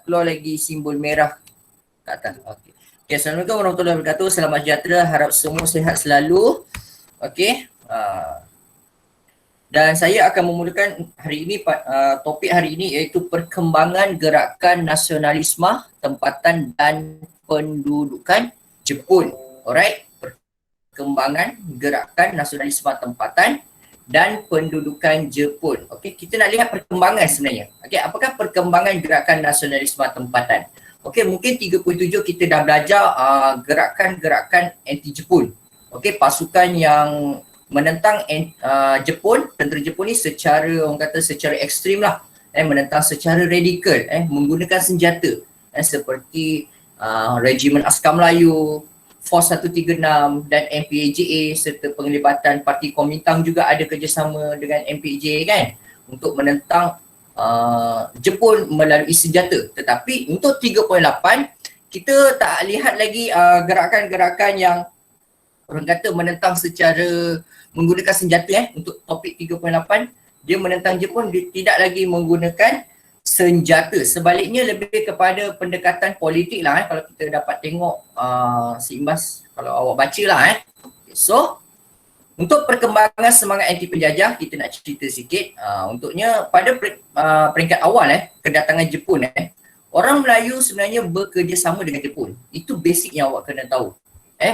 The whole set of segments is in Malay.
tak keluar lagi simbol merah kat atas. Okey. Okay, Assalamualaikum warahmatullahi wabarakatuh. Selamat sejahtera. Harap semua sihat selalu. Okey. Dan saya akan memulakan hari ini topik hari ini iaitu perkembangan gerakan nasionalisme tempatan dan pendudukan Jepun. Alright. Perkembangan gerakan nasionalisme tempatan dan pendudukan Jepun. Okey, kita nak lihat perkembangan sebenarnya. Okey, apakah perkembangan gerakan nasionalisme tempatan? Okey, mungkin 37 kita dah belajar gerakan-gerakan anti-Jepun. Okey, pasukan yang menentang Jepun, tentera Jepun ni secara orang kata secara ekstrim lah, menentang secara radikal, menggunakan senjata seperti Regimen Askar Melayu, Force 136 dan MPAJA serta penglibatan Parti Kuomintang juga ada kerjasama dengan MPAJA kan untuk menentang Jepun melalui senjata. Tetapi untuk 3.8 kita tak lihat lagi gerakan-gerakan yang orang kata menentang secara menggunakan senjata. Untuk topik 3.8 dia menentang Jepun, dia tidak lagi menggunakan senjata. Sebaliknya lebih kepada pendekatan politik lah kalau kita dapat tengok seimbas kalau awak baca lah So untuk perkembangan semangat anti penjajah kita nak cerita sikit. Untuknya pada peringkat awal kedatangan Jepun orang Melayu sebenarnya bekerjasama dengan Jepun. Itu basic yang awak kena tahu.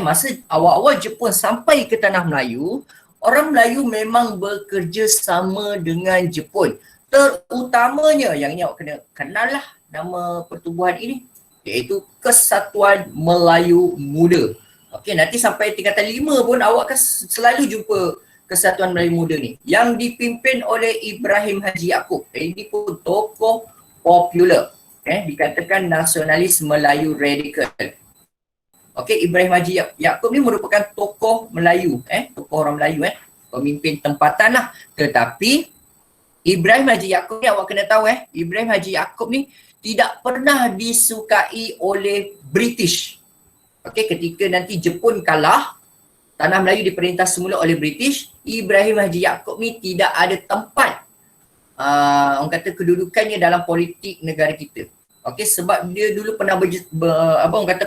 Masa awal-awal Jepun sampai ke tanah Melayu, orang Melayu memang bekerjasama dengan Jepun. Terutamanya yang ini awak kena kenal lah nama pertubuhan ini, iaitu Kesatuan Melayu Muda. Okey, nanti sampai tingkatan 5 pun awak akan selalu jumpa Kesatuan Melayu Muda ni yang dipimpin oleh Ibrahim Haji Yaakob. Ini pun tokoh popular, dikatakan nasionalis Melayu radikal. Okey, Ibrahim Haji Yaakob ni merupakan tokoh Melayu, tokoh orang Melayu, pemimpin tempatan lah. Tetapi Ibrahim Haji Yaakob ni awak kena tahu Ibrahim Haji Yaakob ni tidak pernah disukai oleh British. Okey, ketika nanti Jepun kalah, tanah Melayu diperintah semula oleh British, Ibrahim Haji Yaakob ni tidak ada tempat orang kata kedudukannya dalam politik negara kita. Okey, sebab dia dulu pernah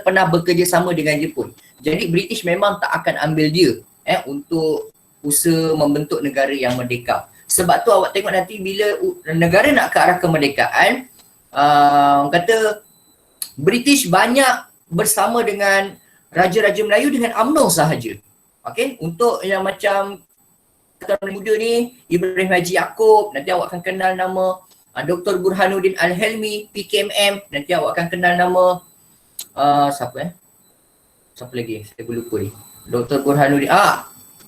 pernah bekerjasama dengan Jepun. Jadi British memang tak akan ambil dia untuk usaha membentuk negara yang merdeka. Sebab tu awak tengok nanti bila negara nak ke arah kemerdekaan, orang kata British banyak bersama dengan Raja-Raja Melayu dengan UMNO sahaja. Okey, untuk yang macam Kesatuan Muda ni, Ibrahim Haji Yaakob, nanti awak akan kenal nama Dr. Burhanuddin Al-Helmi, PKMM, nanti awak akan kenal nama siapa lagi? Saya lupa ni. Dr. Burhanuddin,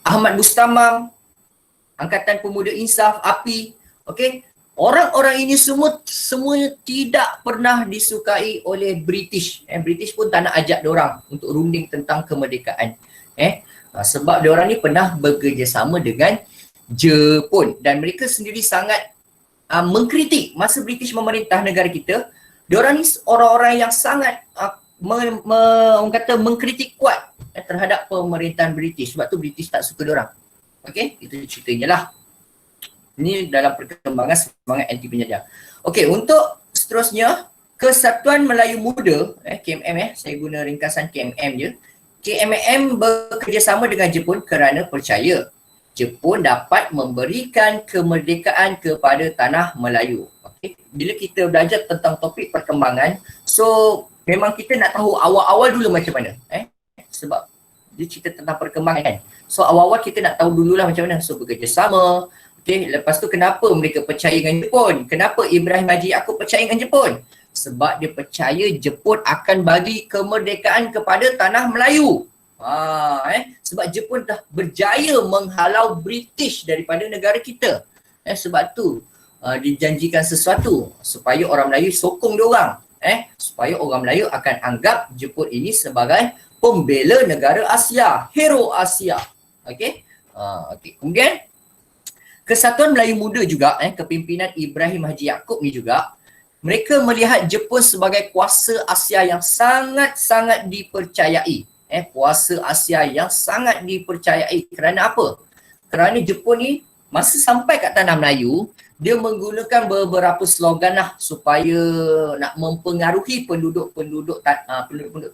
Ahmad Bustamam, Angkatan Pemuda Insaf, API. Okey, orang-orang ini semuanya tidak pernah disukai oleh British. British pun tak nak ajak diorang untuk runding tentang kemerdekaan. Sebab diorang ni pernah bekerjasama dengan Jepun dan mereka sendiri sangat mengkritik masa British memerintah negara kita. Diorang ni orang-orang yang sangat orang kata mengkritik kuat terhadap pemerintahan British. Sebab tu British tak suka diorang. Okey, itu ceritanya lah. Ini dalam perkembangan semangat anti penjajah. Okey, untuk seterusnya Kesatuan Melayu Muda, KMM, saya guna ringkasan KMM je. KMM bekerjasama dengan Jepun kerana percaya Jepun dapat memberikan kemerdekaan kepada tanah Melayu. Okey, bila kita belajar tentang topik perkembangan, so memang kita nak tahu awal-awal dulu macam mana. Sebab dia cerita tentang perkembangan kan. So awal-awal kita nak tahu dululah macam mana. So bekerjasama. Okay, lepas tu kenapa mereka percaya dengan Jepun? Kenapa Ibrahim Haji Yaakob percaya dengan Jepun? Sebab dia percaya Jepun akan bagi kemerdekaan kepada tanah Melayu. Sebab Jepun dah berjaya menghalau British daripada negara kita. Sebab tu dijanjikan sesuatu supaya orang Melayu sokong diorang. Supaya orang Melayu akan anggap Jepun ini sebagai pembela negara Asia, hero Asia. Okey. Kemudian Kesatuan Melayu Muda juga, kepimpinan Ibrahim Haji Yaakob ni juga, mereka melihat Jepun sebagai kuasa Asia yang sangat-sangat dipercayai. Kuasa Asia yang sangat dipercayai. Kerana apa? Kerana Jepun ni masa sampai kat tanah Melayu, dia menggunakan beberapa slogan lah supaya nak mempengaruhi penduduk-penduduk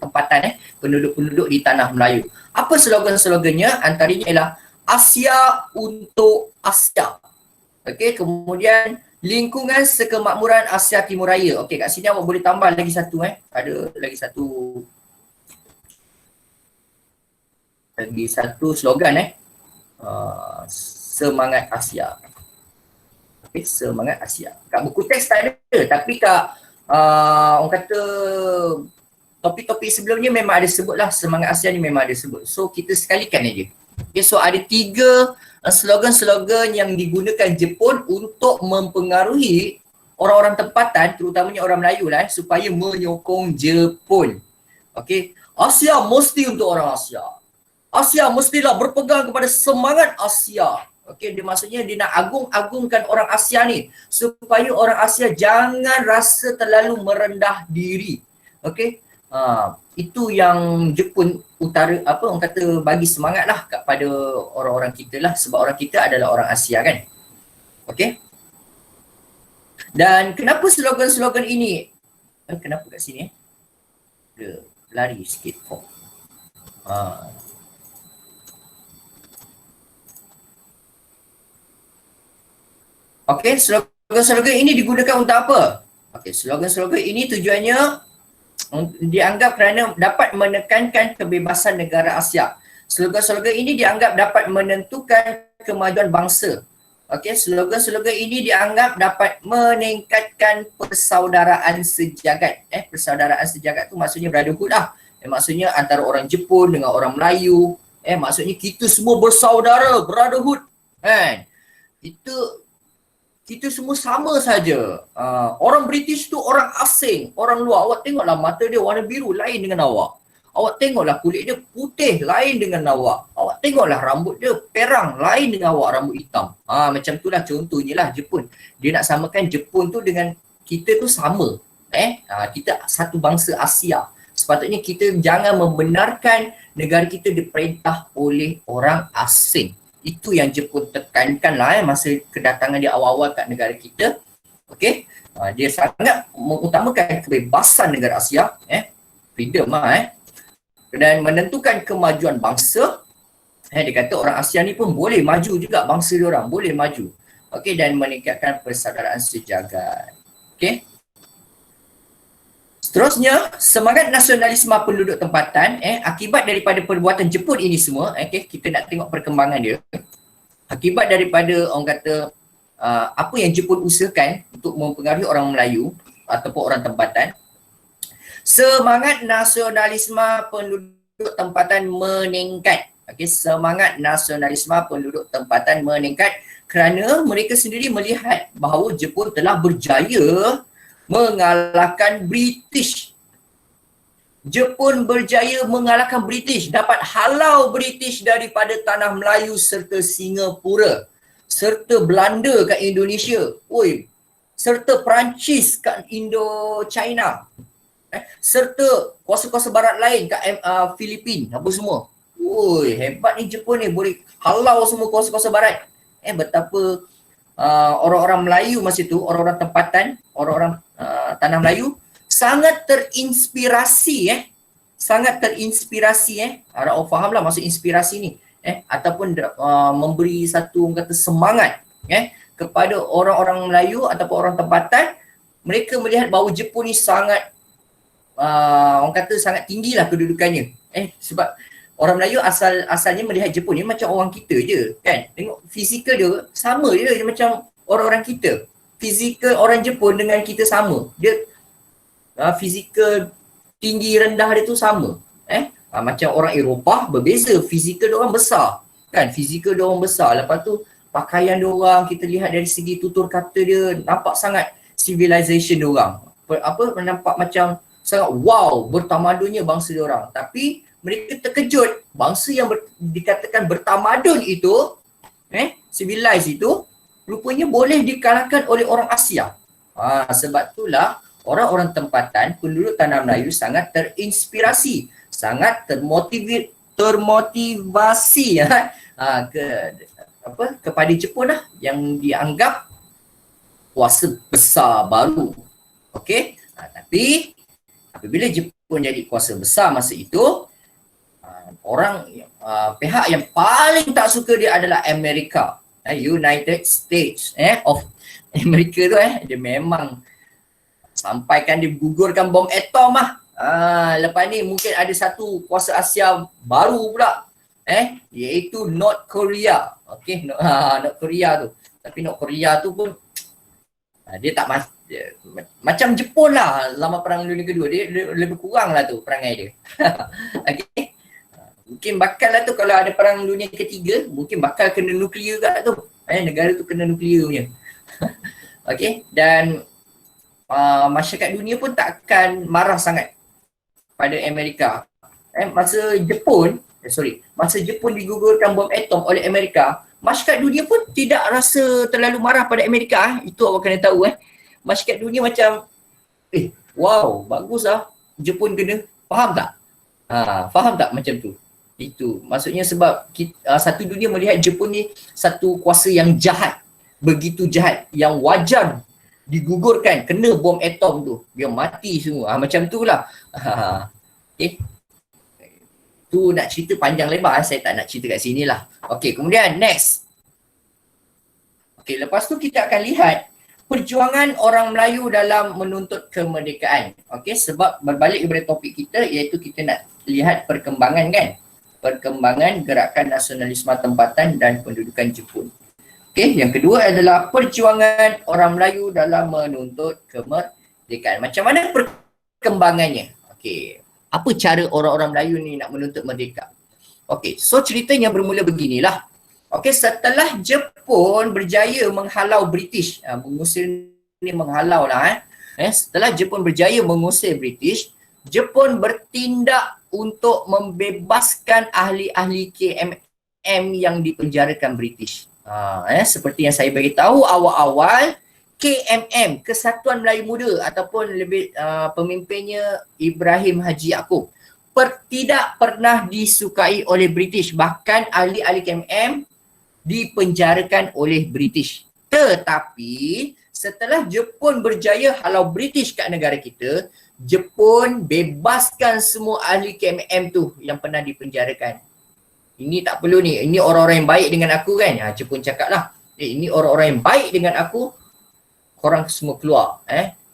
tempatan, penduduk-penduduk di tanah Melayu. Apa slogan-slogannya? Antaranya ialah Asia untuk Asia. Okey, kemudian lingkungan sekemakmuran Asia Timur Raya. Okey, kat sini awak boleh tambah lagi satu ada lagi satu slogan semangat Asia. Okay, semangat Asia. Kat buku teks tak ada, tapi kat orang kata topik-topik sebelumnya memang ada sebut lah, semangat Asia ni memang ada sebut. So kita sekalikan aja. Okay, so ada 3 slogan-slogan yang digunakan Jepun untuk mempengaruhi orang-orang tempatan, terutamanya orang Melayu lah, supaya menyokong Jepun. Okay, Asia mesti untuk orang Asia. Asia mestilah berpegang kepada semangat Asia. Okey, dia maksudnya dia nak agung-agungkan orang Asia ni supaya orang Asia jangan rasa terlalu merendah diri. Okey. Itu yang Jepun utara orang kata bagi semangat lah kepada orang-orang kita lah, sebab orang kita adalah orang Asia kan. Okey. Dan kenapa slogan-slogan ini? Kenapa kat sini Dia lari sikit kok. Okey, slogan-slogan ini digunakan untuk apa? Okey, slogan-slogan ini tujuannya dianggap kerana dapat menekankan kebebasan negara Asia. Slogan-slogan ini dianggap dapat menentukan kemajuan bangsa. Okey, slogan-slogan ini dianggap dapat meningkatkan persaudaraan sejagat. Persaudaraan sejagat tu maksudnya brotherhood lah. Maksudnya antara orang Jepun dengan orang Melayu. Maksudnya kita semua bersaudara, brotherhood. Kan? Kita semua sama saja. Orang British tu orang asing, orang luar. Awak tengoklah mata dia warna biru lain dengan awak. Awak tengoklah kulit dia putih lain dengan awak. Awak tengoklah rambut dia perang lain dengan awak, rambut hitam. Macam itulah contohnya lah Jepun. Dia nak samakan Jepun tu dengan kita tu sama. Kita satu bangsa Asia. Sepatutnya kita jangan membenarkan negara kita diperintah oleh orang asing. Itu yang Jepun tekankan lah masa kedatangan dia awal-awal kat negara kita. Okey, dia sangat mengutamakan kebebasan negara Asia, freedom dan menentukan kemajuan bangsa. Dia kata orang Asia ni pun boleh maju juga, bangsa dia orang boleh maju. Okey, dan meningkatkan persaudaraan sejagat. Okey. Seterusnya, semangat nasionalisme penduduk tempatan akibat daripada perbuatan Jepun ini semua, kita nak tengok perkembangan dia. Akibat daripada orang kata apa yang Jepun usahakan untuk mempengaruhi orang Melayu ataupun orang tempatan, semangat nasionalisme penduduk tempatan meningkat. Semangat nasionalisme penduduk tempatan meningkat kerana mereka sendiri melihat bahawa Jepun telah berjaya mengalahkan British. Jepun berjaya mengalahkan British, dapat halau British daripada tanah Melayu serta Singapura, serta Belanda kat Indonesia, serta Perancis kat Indo-China, serta kuasa-kuasa barat lain kat Filipin, apa semua. Hebat ni Jepun ni, boleh halau semua kuasa-kuasa barat. Betapa orang-orang Melayu masa tu, orang-orang tempatan, orang-orang tanah Melayu sangat terinspirasi harap faham lah maksud inspirasi ni ataupun memberi satu kata semangat kepada orang-orang Melayu ataupun orang tempatan. Mereka melihat bahawa Jepun ni sangat orang kata sangat tinggilah kedudukannya sebab orang Melayu asalnya melihat Jepun ni macam orang kita je kan. Tengok fizikal dia sama je macam orang-orang kita. Fizikal orang Jepun dengan kita sama. Dia fizikal tinggi rendah dia tu sama. Macam orang Eropah berbeza, fizikal dia orang besar. Kan fizikal dia orang besar. Lepas tu pakaian dia orang kita lihat dari segi tutur kata dia nampak sangat civilization dia orang. Nampak macam sangat wow bertamadunnya bangsa dia orang. Tapi mereka terkejut bangsa yang dikatakan bertamadun itu civilized itu rupanya boleh dikalahkan oleh orang Asia. Sebab itulah orang-orang tempatan, penduduk tanah Melayu sangat terinspirasi, sangat termotivasi kepada Jepun lah yang dianggap kuasa besar baru. Okey, tapi apabila Jepun jadi kuasa besar masa itu, pihak yang paling tak suka dia adalah Amerika, United States of Amerika tu dia memang sampaikan dia gugurkan bom atom lah. Lepas ni mungkin ada satu kuasa Asia baru pula, iaitu North Korea. Okey, North Korea tu. Tapi North Korea tu pun dia tak macam Jepun lah lama Perang Dunia Kedua. Dia lebih kurang lah tu perangai dia. Okey. Mungkin bakal lah tu kalau ada Perang Dunia Ketiga, mungkin bakal kena nuklear kat tu. Negara tu kena nuklear punya. Okey, dan masyarakat dunia pun tak akan marah sangat pada Amerika. Masa Jepun digugurkan bom atom oleh Amerika, masyarakat dunia pun tidak rasa terlalu marah pada Amerika. Itu awak kena tahu. Masyarakat dunia macam, wow, bagus lah Jepun kena. Faham tak? Faham tak macam tu? Itu maksudnya sebab satu dunia melihat Jepun ni satu kuasa yang jahat, begitu jahat, yang wajar digugurkan, kena bom atom tu, dia mati semua. Macam tu lah. Okay. Tu nak cerita panjang lebar, saya tak nak cerita kat sini lah. Okay, kemudian next. Okay, lepas tu kita akan lihat perjuangan orang Melayu dalam menuntut kemerdekaan. Okay, sebab berbalik kepada topik kita, iaitu kita nak lihat perkembangan kan. Perkembangan gerakan nasionalisme tempatan dan pendudukan Jepun. Okay, yang kedua adalah perjuangan orang Melayu dalam menuntut kemerdekaan. Macam mana perkembangannya? Okay, apa cara orang-orang Melayu ni nak menuntut merdeka? Okay, so ceritanya bermula beginilah. Okay, setelah Jepun berjaya menghalau British, mengusir ni menghalau lah. Setelah Jepun berjaya mengusir British, Jepun bertindak untuk membebaskan ahli-ahli KMM yang dipenjarakan British. Seperti yang saya beritahu awal-awal, KMM, Kesatuan Melayu Muda ataupun lebih pemimpinnya Ibrahim Haji Yaakob, tidak pernah disukai oleh British. Bahkan ahli-ahli KMM dipenjarakan oleh British. Tetapi setelah Jepun berjaya halau British kat negara kita, Jepun bebaskan semua ahli KMM tu yang pernah dipenjarakan. Ini tak perlu ni, ini orang-orang yang baik dengan aku kan. Jepun cakap lah, ini orang-orang yang baik dengan aku, korang semua keluar.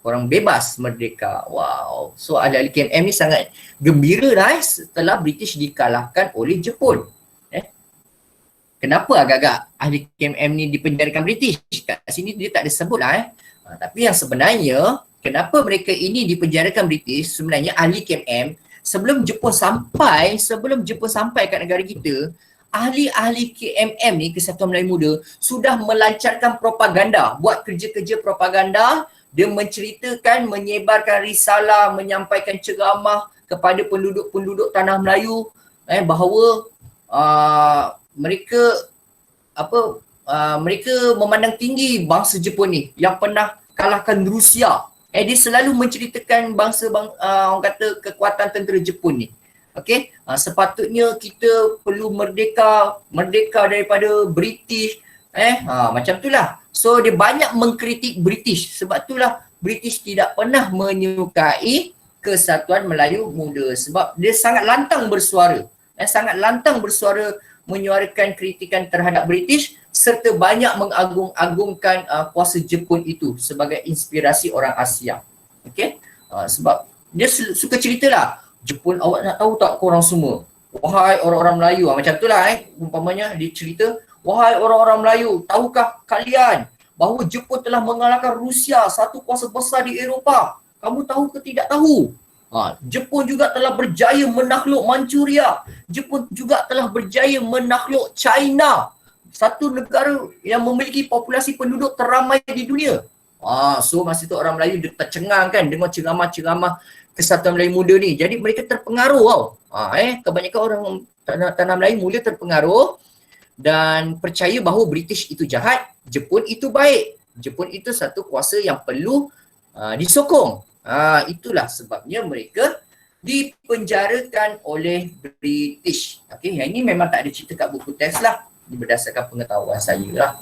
Korang bebas, merdeka. Wow. So ahli-ahli KMM ni sangat gembira lah setelah British dikalahkan oleh Jepun. Kenapa agak-agak ahli KMM ni dipenjarakan British? Kat sini dia tak ada sebut lah. Tapi yang sebenarnya, kenapa mereka ini dipenjarakan British, sebenarnya ahli KMM, sebelum Jepun sampai kat negara kita, ahli-ahli KMM ni, Kesatuan Melayu Muda, sudah melancarkan propaganda, buat kerja-kerja propaganda. Dia menceritakan, menyebarkan risalah, menyampaikan ceramah kepada penduduk-penduduk tanah Melayu bahawa mereka memandang tinggi bangsa Jepun ni yang pernah kalahkan Rusia. Dia selalu menceritakan orang kata kekuatan tentera Jepun ni. Okey, sepatutnya kita perlu merdeka daripada British. Macam itulah. So dia banyak mengkritik British. Sebab itulah British tidak pernah menyukai Kesatuan Melayu Muda sebab dia sangat lantang bersuara. Menyuarakan kritikan terhadap British serta banyak mengagung-agungkan kuasa Jepun itu sebagai inspirasi orang Asia. Okey? Sebab dia suka ceritalah, Jepun, awak nak tahu tak korang semua? Wahai orang-orang Melayu, macam itulah umpamanya dia cerita, wahai orang-orang Melayu, tahukah kalian bahawa Jepun telah mengalahkan Rusia, satu kuasa besar di Eropah? Kamu tahu ke tidak tahu? Jepun juga telah berjaya menakluk Manchuria. Jepun juga telah berjaya menakluk China, satu negara yang memiliki populasi penduduk terramai di dunia. So masa tu orang Melayu dia tercengang kan dengan ceramah-ceramah Kesatuan Melayu Muda ni. Jadi mereka terpengaruh tau. Kebanyakan orang tanah Melayu mula terpengaruh dan percaya bahawa British itu jahat, Jepun itu baik. Jepun itu satu kuasa yang perlu disokong. Itulah sebabnya mereka dipenjarakan oleh British. Okey, yang ini memang tak ada cerita kat buku teks lah. Ini berdasarkan pengetahuan saya lah.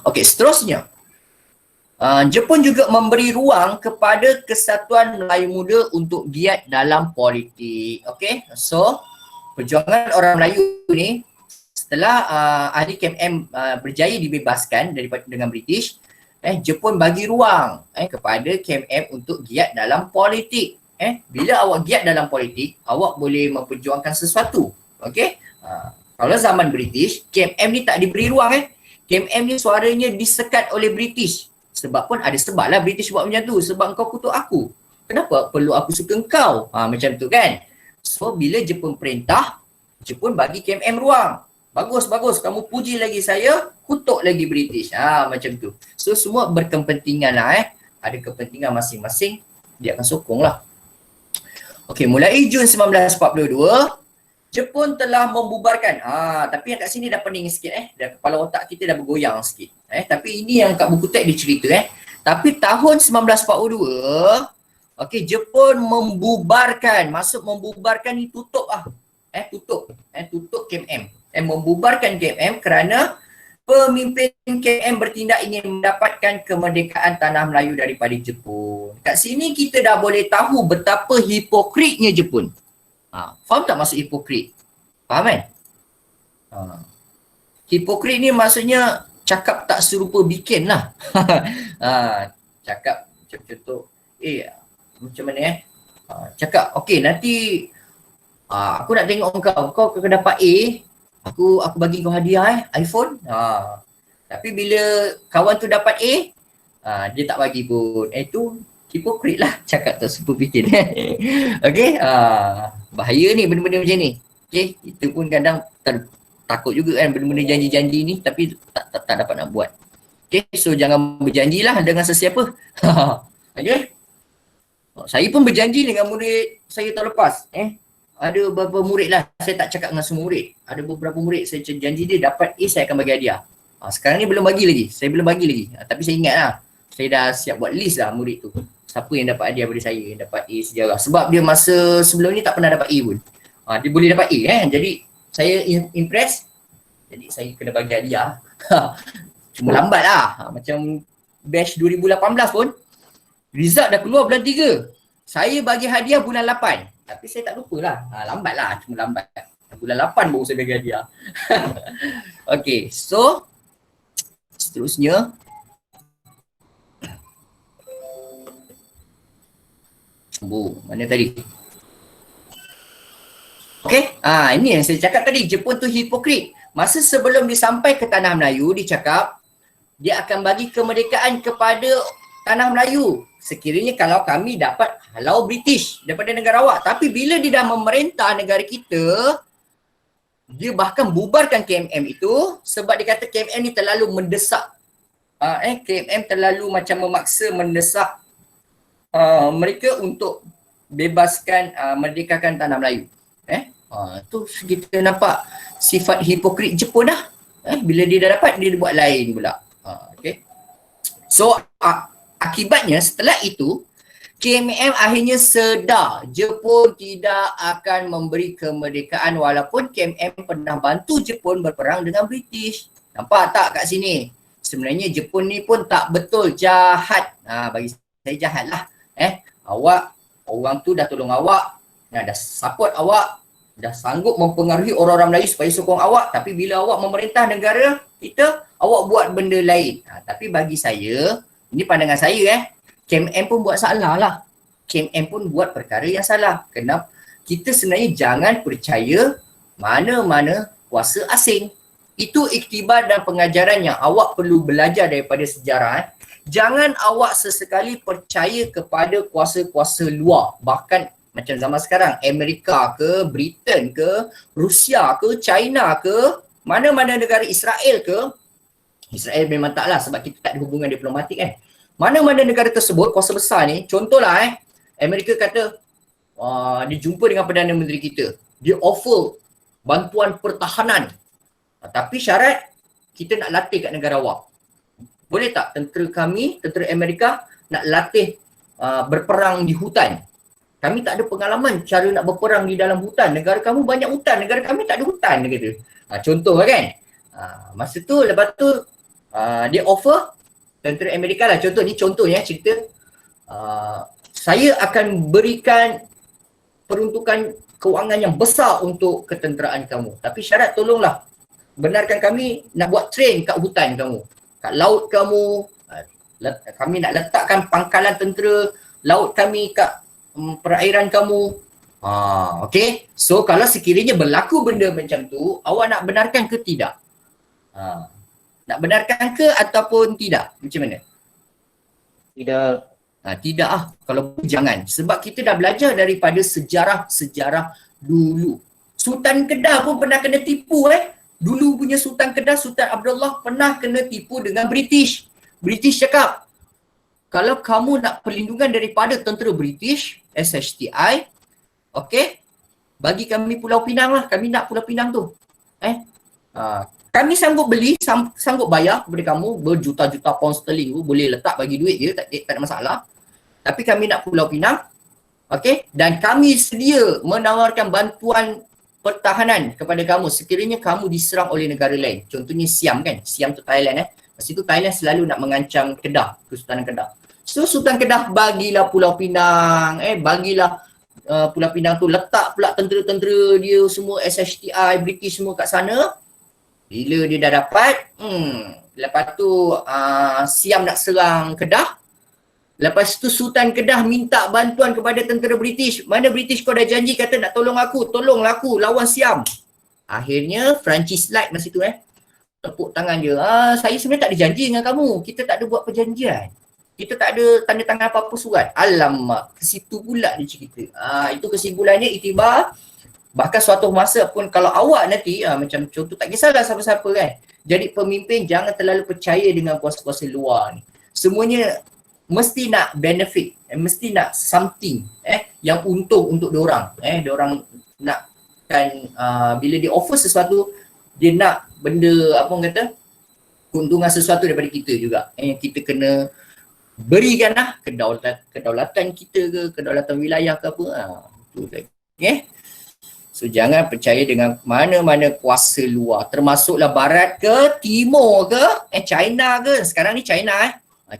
Okey, seterusnya. Jepun juga memberi ruang kepada Kesatuan Melayu Muda untuk giat dalam politik. Okay, so perjuangan orang Melayu ni setelah ahli KMM berjaya dibebaskan daripada dengan British, Jepun bagi ruang kepada KMM untuk giat dalam politik. Bila awak giat dalam politik, awak boleh memperjuangkan sesuatu. Okay, kalau zaman British, KMM ni tak diberi ruang. KMM ni suaranya disekat oleh British. Sebab pun ada sebab lah British buat macam tu. Sebab kau kutuk aku. Kenapa perlu aku suka kau? Macam tu kan. So bila Jepun perintah, Jepun bagi KMM ruang. Bagus, bagus. Kamu puji lagi saya, kutuk lagi British. Macam tu. So semua berkepentingan lah. Ada kepentingan masing-masing. Dia akan sokong lah. Okay, mulai Jun 1942, Jepun telah membubarkan. Tapi yang kat sini dah pening sikit. Dah kepala otak kita dah bergoyang sikit. Tapi ini yang kat buku teks dia cerita. Tapi tahun 1942, okay, Jepun membubarkan. Maksud membubarkan ni tutup lah. Tutup KMM. Membubarkan KMM kerana pemimpin KMM bertindak ingin mendapatkan kemerdekaan tanah Melayu daripada Jepun. Kat sini kita dah boleh tahu betapa hipokritnya Jepun. Faham tak maksud hipokrit? Faham kan? Hipokrit ni maksudnya cakap tak serupa bikin lah. Cakap contoh, macam mana cakap, okay nanti aku nak tengok kau akan dapat A, aku bagi kau hadiah iPhone. Tapi bila kawan tu dapat A, dia tak bagi pun. Itu hipokrit lah, cakap tak serupa bikin. Okay, bahaya ni benda-benda macam ni. Okay, kita pun kadang takut juga kan benda-benda janji-janji ni tapi tak dapat nak buat. Okay, so jangan berjanjilah dengan sesiapa. Okay, saya pun berjanji dengan murid saya tahun lepas. Ada beberapa murid lah, saya tak cakap dengan semua murid. Ada beberapa murid saya janji dia dapat A, saya akan bagi hadiah. Sekarang ni belum bagi lagi, saya belum bagi lagi. Tapi saya ingat lah, saya dah siap buat list lah murid tu. Siapa yang dapat hadiah daripada saya, yang dapat A sejarah. Sebab dia masa sebelum ni tak pernah dapat A pun. Dia boleh dapat A kan. Jadi saya impress. Jadi saya kena bagi hadiah. Cuma lambat lah. Macam batch 2018 pun, result dah keluar bulan 3. Saya bagi hadiah bulan 8. Tapi saya tak lupa lah. Lambat lah. Cuma lambat. Bulan 8 baru saya bagi hadiah. Okay, so seterusnya. Mana tadi? Okay, ini yang saya cakap tadi. Jepun tu hipokrit. Masa sebelum dia sampai ke tanah Melayu, dia cakap dia akan bagi kemerdekaan kepada tanah Melayu sekiranya kalau kami dapat halau British daripada negara awak. Tapi bila dia dah memerintah negara kita, dia bahkan bubarkan KMM itu sebab dia kata KMM ni terlalu mendesak. KMM terlalu macam memaksa mendesak mereka untuk bebaskan, merdekakan tanah Melayu. Tu kita nampak sifat hipokrit Jepun dah. Bila dia dah dapat, dia buat lain pula. Okay. So akibatnya setelah itu, KMM akhirnya sedar Jepun tidak akan memberi kemerdekaan walaupun KMM pernah bantu Jepun berperang dengan British. Nampak tak kat sini? Sebenarnya Jepun ni pun tak betul, jahat. Bagi saya jahat lah. Awak, orang tu dah tolong awak, dah support awak, dah sanggup mempengaruhi orang-orang Melayu supaya sokong awak, tapi bila awak memerintah negara kita, awak buat benda lain. Tapi bagi saya, ini pandangan saya KMM pun buat salah lah. KMM pun buat perkara yang salah. Kenapa? Kita sebenarnya jangan percaya mana-mana kuasa asing. Itu iktibar dan pengajaran yang awak perlu belajar daripada sejarah. Jangan awak sesekali percaya kepada kuasa-kuasa luar. Bahkan macam zaman sekarang, Amerika ke, Britain ke, Rusia ke, China ke, mana-mana negara, Israel ke. Israel memang taklah sebab kita tak ada hubungan diplomatik Mana-mana negara tersebut, kuasa besar ni, contohlah Amerika kata, dia jumpa dengan Perdana Menteri kita. Dia offer bantuan pertahanan. Tapi syarat, kita nak latih kat negara awak. Boleh tak tentera kami, tentera Amerika nak latih berperang di hutan? Kami tak ada pengalaman cara nak berperang di dalam hutan. Negara kamu banyak hutan, negara kami tak ada hutan, dia kata. Contoh kan. Masa tu, lepas tu dia offer tentera Amerika lah, contoh ya cerita. Saya akan berikan peruntukan kewangan yang besar untuk ketenteraan kamu. Tapi syarat tolonglah benarkan kami nak buat train kat hutan kamu, kat laut kamu. Kami nak letakkan pangkalan tentera laut kami kat perairan kamu. Okay. So kalau sekiranya berlaku benda macam tu, awak nak benarkan ke tidak? Nak benarkan ke ataupun tidak? Macam mana? Tidak. Tidak kalau jangan. Sebab kita dah belajar daripada sejarah dulu. Sultan Kedah pun pernah kena tipu Dulu punya Sultan Kedah, Sultan Abdullah pernah kena tipu dengan British. British cakap, kalau kamu nak perlindungan daripada tentera British, SHTI, okay, bagi kami Pulau Pinang lah. Kami nak Pulau Pinang tu. Kami sanggup beli, sanggup bayar kepada kamu berjuta-juta pound sterling tu. Boleh letak bagi duit je, tak ada masalah. Tapi kami nak Pulau Pinang. Okay, dan kami sedia menawarkan bantuan pertahanan kepada kamu sekiranya kamu diserang oleh negara lain. Contohnya Siam kan. Siam tu Thailand Masa itu Thailand selalu nak mengancam Kedah, Kesultanan Kedah. So Sultan Kedah bagilah Pulau Pinang, bagilah Pulau Pinang tu, letak pula tentera-tentera dia semua, SHTI, British semua kat sana. Bila dia dah dapat, lepas tu Siam nak serang Kedah. Lepas tu Sultan Kedah minta bantuan kepada tentera British. Mana British kau dah janji kata nak tolonglah aku lawan Siam. Akhirnya Francis Light masa tu tepuk tangan dia. Saya sebenarnya tak ada janji dengan kamu. Kita tak ada buat perjanjian. Kita tak ada tanda tangan apa-apa surat. Alamak, ke situ pula dia cerita. Itu kesimpulannya, iktibar. Bahkan suatu masa pun kalau awak nanti, macam contoh, tak kisahlah siapa-siapa kan. Jadi pemimpin jangan terlalu percaya dengan kuasa-kuasa luar ni. Semuanya mesti nak benefit, mesti nak something yang untung untuk diorang. Diorang nakkan bila dia offer sesuatu, dia nak benda apa orang kata, keuntungan sesuatu daripada kita juga. Kita kena berikanlah kedaulatan kita ke, kedaulatan wilayah ke apa. Okay. So jangan percaya dengan mana-mana kuasa luar, termasuklah barat ke, timur ke, China ke. Sekarang ni China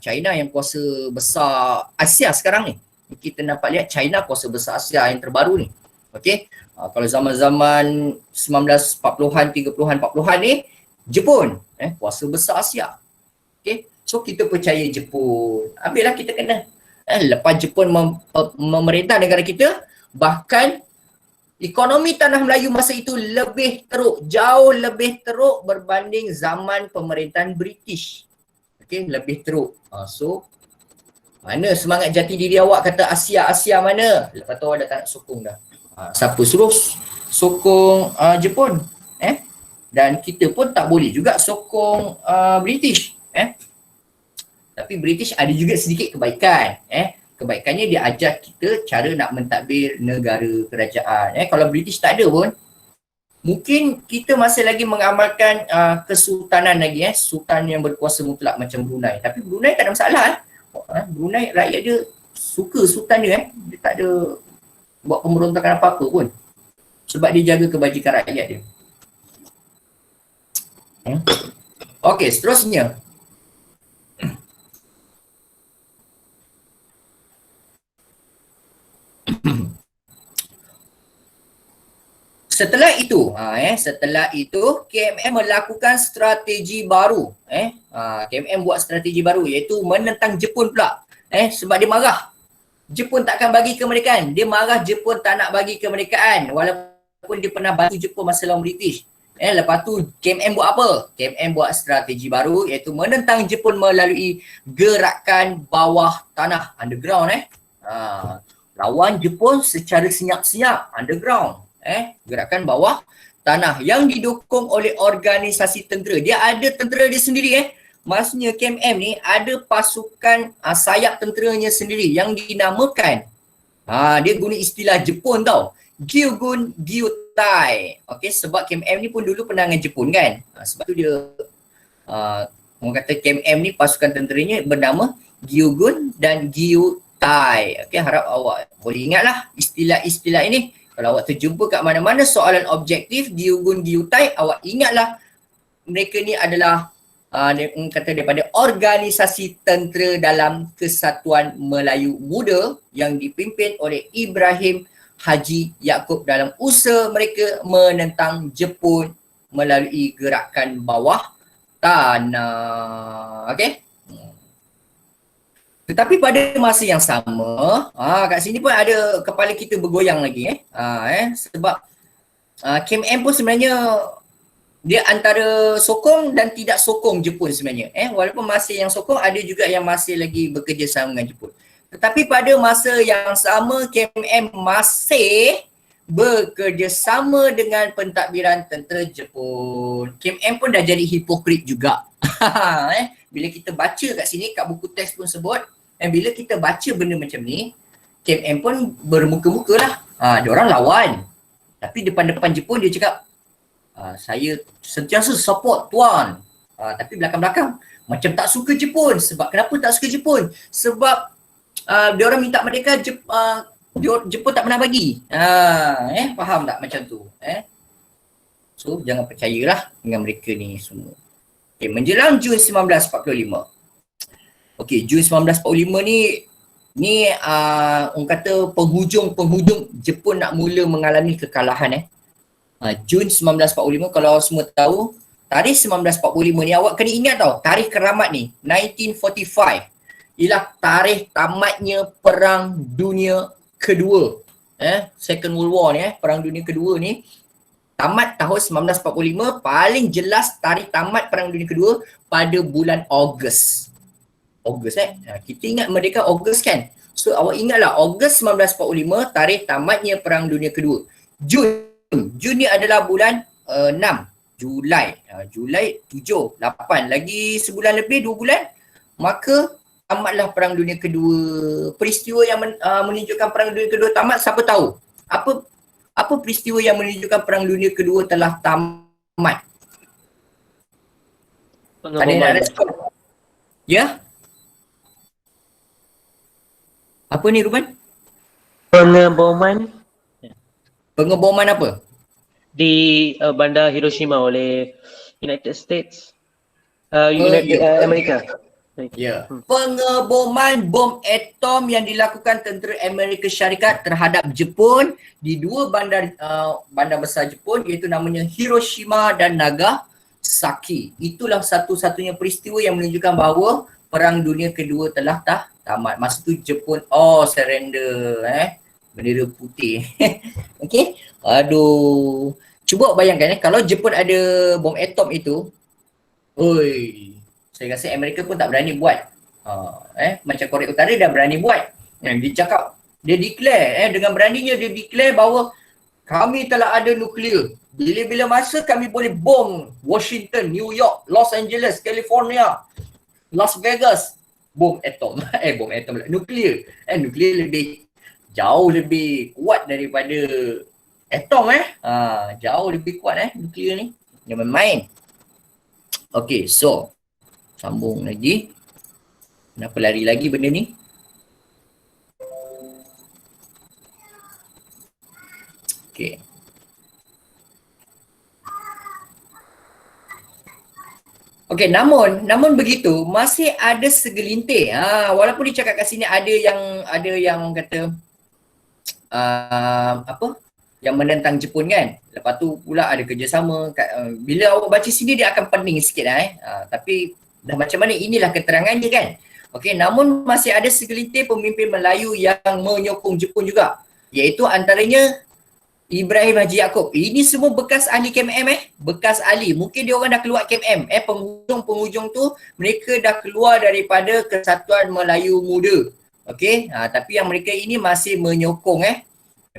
China yang kuasa besar Asia sekarang ni. Kita nampak lihat China kuasa besar Asia yang terbaru ni. Okey. Kalau zaman-zaman 1940-an, 30-an, 40-an ni, Jepun kuasa besar Asia. Okey. So kita percaya Jepun. Habislah kita kena. Lepas Jepun memerintah negara kita, bahkan ekonomi tanah Melayu masa itu lebih teruk, jauh lebih teruk berbanding zaman pemerintahan British. Okey, lebih teruk. So mana semangat jati diri awak kata Asia mana? Lepas tu awak dah tak nak sokong dah. Siapa suruh sokong Jepun? Dan kita pun tak boleh juga sokong British. Tapi British ada juga sedikit kebaikan. Kebaikannya dia ajar kita cara nak mentadbir negara kerajaan. Kalau British tak ada pun, mungkin kita masih lagi mengamalkan kesultanan lagi, sultan yang berkuasa mutlak macam Brunei. Tapi Brunei tak ada masalah. Brunei rakyat dia suka sultan dia. Dia tak ada buat pemberontakan apa-apa pun. Sebab dia jaga kebajikan rakyat dia. Okey, seterusnya. Setelah itu, KMM melakukan strategi baru. KMM buat strategi baru iaitu menentang Jepun pula. Sebab dia marah. Jepun takkan bagi kemerdekaan. Dia marah Jepun tak nak bagi kemerdekaan walaupun dia pernah bantu Jepun masa lawan British. Lepas tu KMM buat apa? KMM buat strategi baru iaitu menentang Jepun melalui gerakan bawah tanah, underground. Lawan Jepun secara senyap-senyap, underground. Gerakan bawah tanah yang didukung oleh organisasi tentera. Dia ada tentera dia sendiri. Maksudnya KMM ni ada pasukan sayap tenteranya sendiri yang dinamakan, dia guna istilah Jepun tau, Gyugun Gyutai. Okey, sebab KMM ni pun dulu pernah dengan Jepun kan. Sebab tu dia orang kata KMM ni pasukan tenteranya bernama Gyugun dan Gyutai. Okey, harap awak boleh ingatlah istilah-istilah ini. Kalau awak terjumpa kat mana-mana soalan objektif Gyugun Gyutai, awak ingatlah mereka ni adalah dia kata daripada Organisasi Tentera Dalam Kesatuan Melayu Muda yang dipimpin oleh Ibrahim Haji Yaakob dalam usaha mereka menentang Jepun melalui gerakan bawah tanah. Okey. Tetapi pada masa yang sama, kat sini pun ada kepala kita bergoyang lagi sebab Kim M pun sebenarnya dia antara sokong dan tidak sokong Jepun sebenarnya. Walaupun masih yang sokong, ada juga yang masih lagi bekerjasama dengan Jepun. Tetapi pada masa yang sama, Kim M masih bekerjasama dengan pentadbiran tentera Jepun. Kim M pun dah jadi hipokrit juga. Bila kita baca kat sini, kat buku teks pun sebut, bila kita baca benda macam ni, Kim M pun bermuka-muka lah. Diorang lawan. Tapi depan-depan Jepun dia cakap, saya sentiasa support tuan. Tapi belakang-belakang macam tak suka Jepun. Sebab kenapa tak suka Jepun? Sebab diorang minta merdeka, Jepun tak pernah bagi. Faham tak macam tu? So jangan percayalah dengan mereka ni semua. Okay, menjelang Jun 1945. Okey, Jun 1945 ni orang kata penghujung Jepun nak mula mengalami kekalahan. Jun 1945, kalau semua tahu, tarikh 1945 ni awak kena ingat tau, tarikh keramat ni 1945 ialah tarikh tamatnya Perang Dunia Kedua. Second World War ni, Perang Dunia Kedua ni tamat tahun 1945. Paling jelas tarikh tamat Perang Dunia Kedua pada bulan Ogos. Kita ingat merdeka Ogos kan? So awak ingatlah Ogos 1945 tarikh tamatnya Perang Dunia Kedua. Jun ni adalah bulan 6. Julai 7, 8. Lagi sebulan lebih, 2 bulan. Maka tamatlah Perang Dunia Kedua. Peristiwa yang menunjukkan Perang Dunia Kedua tamat, siapa tahu? Apa peristiwa yang menunjukkan Perang Dunia Kedua telah tamat? Ada yang nak respon? Ya? Apa ni Ruban? Pengeboman Pengeboman apa? di bandar Hiroshima oleh United States, Amerika. Ya. Pengeboman bom atom yang dilakukan tentera Amerika Syarikat terhadap Jepun di dua bandar besar Jepun, iaitu namanya Hiroshima dan Nagasaki. Itulah satu-satunya peristiwa yang menunjukkan bahawa Perang Dunia Kedua telah tamat. Masa tu Jepun surrender, bendera putih. Okey. Aduh. Cuba bayangkan kalau Jepun ada bom atom itu, saya rasa Amerika pun tak berani buat. Macam Korea Utara dah berani buat. Dia declare, dengan beraninya dia declare bahawa kami telah ada nuklear. Bila-bila masa kami boleh bom Washington, New York, Los Angeles, California, Las Vegas. Bom atom. Nuklear. Nuklear jauh lebih kuat daripada atom. Jauh lebih kuat nuklear ni. Jangan main. Okay, so sambung lagi. Kenapa lari lagi benda ni? Okay. Okay, namun begitu masih ada segelintir. Walaupun dia cakap kat sini ada yang kata yang menentang Jepun kan. Lepas tu pula ada kerjasama. Bila awak baca sini dia akan pening sikit tapi dah macam mana, inilah keterangannya kan. Okey, namun masih ada segelintir pemimpin Melayu yang menyokong Jepun juga, iaitu antaranya Ibrahim Haji Yaakob. Ini semua bekas ahli KMM bekas ahli. Mungkin dia orang dah keluar KMM. Penghujung tu mereka dah keluar daripada Kesatuan Melayu Muda. Okey, tapi yang mereka ini masih menyokong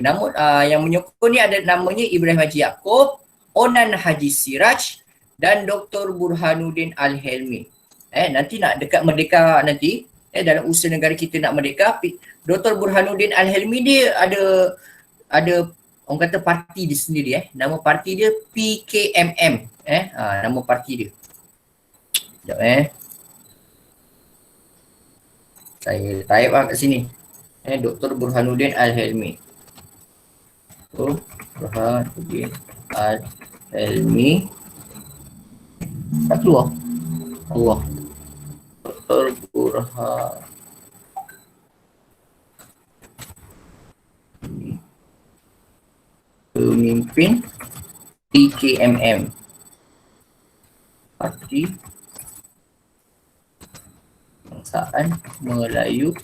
Namun yang menyokong ni ada namanya Ibrahim Haji Yaakob, Onan Haji Siraj dan Dr. Burhanuddin Al-Helmi. Nanti nak dekat merdeka nanti, dalam usaha negara kita nak merdeka, Dr. Burhanuddin Al-Helmi dia ada orang kata parti dia sendiri. Nama parti dia PKMM. Nama parti dia. Sekejap saya type kat sini. Dr. Burhanuddin Al-Helmi. Burhanuddin Al-Helmi. Tak keluar. Allah. Dr. Burhan. Pemimpin PKMM. Parti Kebangsaan Melayu.